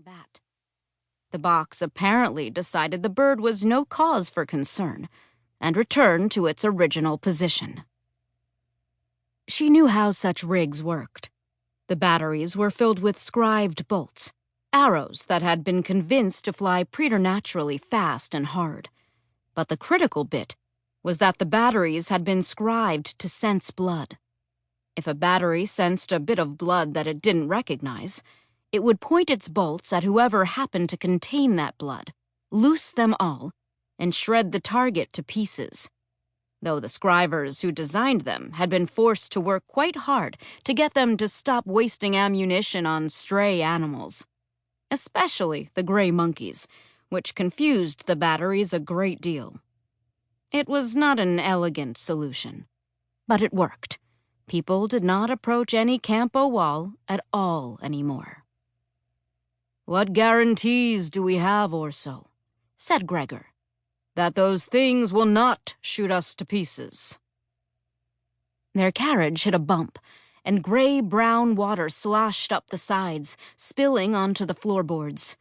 bat. The box apparently decided the bird was no cause for concern and returned to its original position. She knew how such rigs worked. The batteries were filled with scribed bolts, arrows that had been convinced to fly preternaturally fast and hard. But the critical bit was that the batteries had been scribed to sense blood. If a battery sensed a bit of blood that it didn't recognize, it would point its bolts at whoever happened to contain that blood, loose them all, and shred the target to pieces. Though the scribers who designed them had been forced to work quite hard to get them to stop wasting ammunition on stray animals, especially the gray monkeys, which confused the batteries a great deal. It was not an elegant solution, but it worked. People did not approach any campo wall at all anymore. "What guarantees do we have, Orso," said Gregor, "that those things will not shoot us to pieces?" Their carriage hit a bump, and gray-brown water sloshed up the sides, spilling onto the floorboards.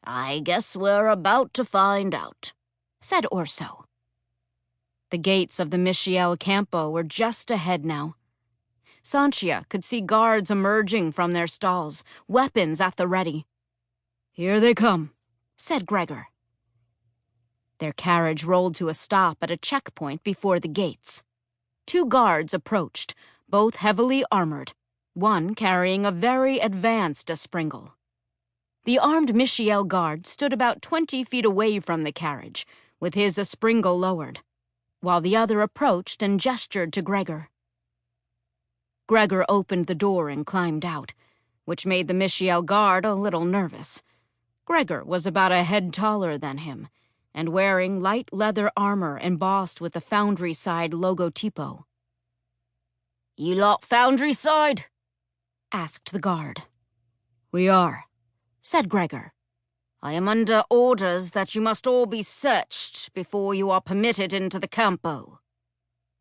"I guess we're about to find out," said Orso. The gates of the Michiel Campo were just ahead now. Sancia could see guards emerging from their stalls, weapons at the ready. "Here they come," said Gregor. Their carriage rolled to a stop at a checkpoint before the gates. 2 guards approached, both heavily armored, one carrying a very advanced espringal. The armed Michiel guard stood about 20 feet away from the carriage, with his espringal lowered, while the other approached and gestured to Gregor. Gregor opened the door and climbed out, which made the Michiel guard a little nervous. Gregor was about a head taller than him, and wearing light leather armor embossed with the Foundryside logotypo. "You lot Foundryside?" asked the guard. "We are," said Gregor. "I am under orders that you must all be searched before you are permitted into the campo."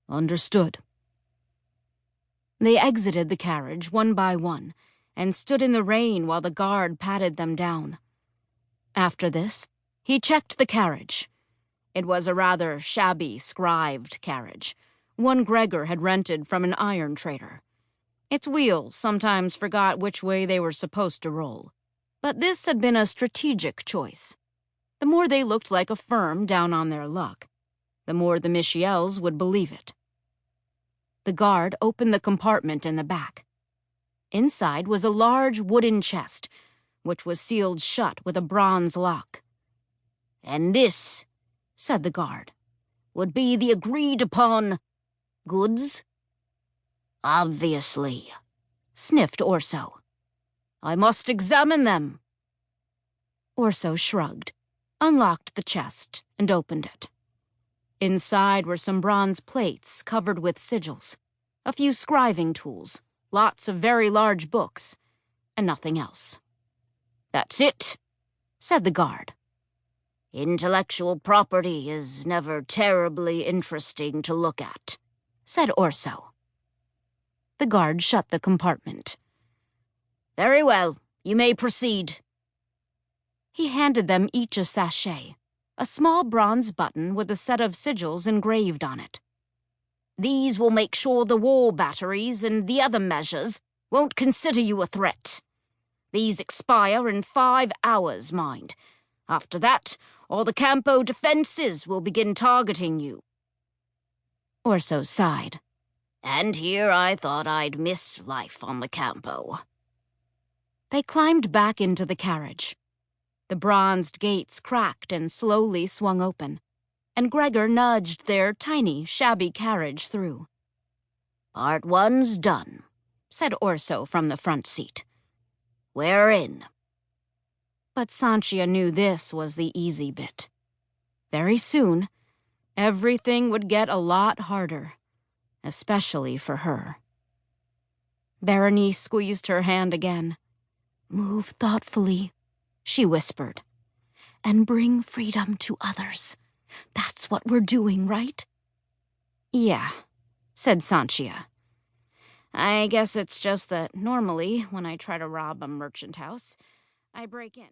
"Understood." They exited the carriage one by one and stood in the rain while the guard patted them down. After this, he checked the carriage. It was a rather shabby, scribed carriage, one Gregor had rented from an iron trader. Its wheels sometimes forgot which way they were supposed to roll, but this had been a strategic choice. The more they looked like a firm down on their luck, the more the Michiels would believe it. The guard opened the compartment in the back. Inside was a large wooden chest, which was sealed shut with a bronze lock. "And this," said the guard, "would be the agreed-upon goods?" "Obviously," sniffed Orso. "I must examine them." Orso shrugged, unlocked the chest, and opened it. Inside were some bronze plates covered with sigils, a few scribing tools, lots of very large books, and nothing else. "That's it," said the guard. "Intellectual property is never terribly interesting to look at," said Orso. The guard shut the compartment. "Very well, you may proceed." He handed them each a sachet, a small bronze button with a set of sigils engraved on it. "These will make sure the war batteries and the other measures won't consider you a threat. These expire in 5 hours, mind. After that, all the campo defenses will begin targeting you." Orso sighed. "And here I thought I'd missed life on the campo." They climbed back into the carriage. The bronzed gates cracked and slowly swung open, and Gregor nudged their tiny, shabby carriage through. "Part 1's done," said Orso from the front seat. "We're in." But Sancia knew this was the easy bit. Very soon, everything would get a lot harder, especially for her. Berenice squeezed her hand again. "Move thoughtfully," she whispered, "and bring freedom to others. That's what we're doing, right?" "Yeah," said Sancia. "I guess it's just that normally, when I try to rob a merchant house, I break in."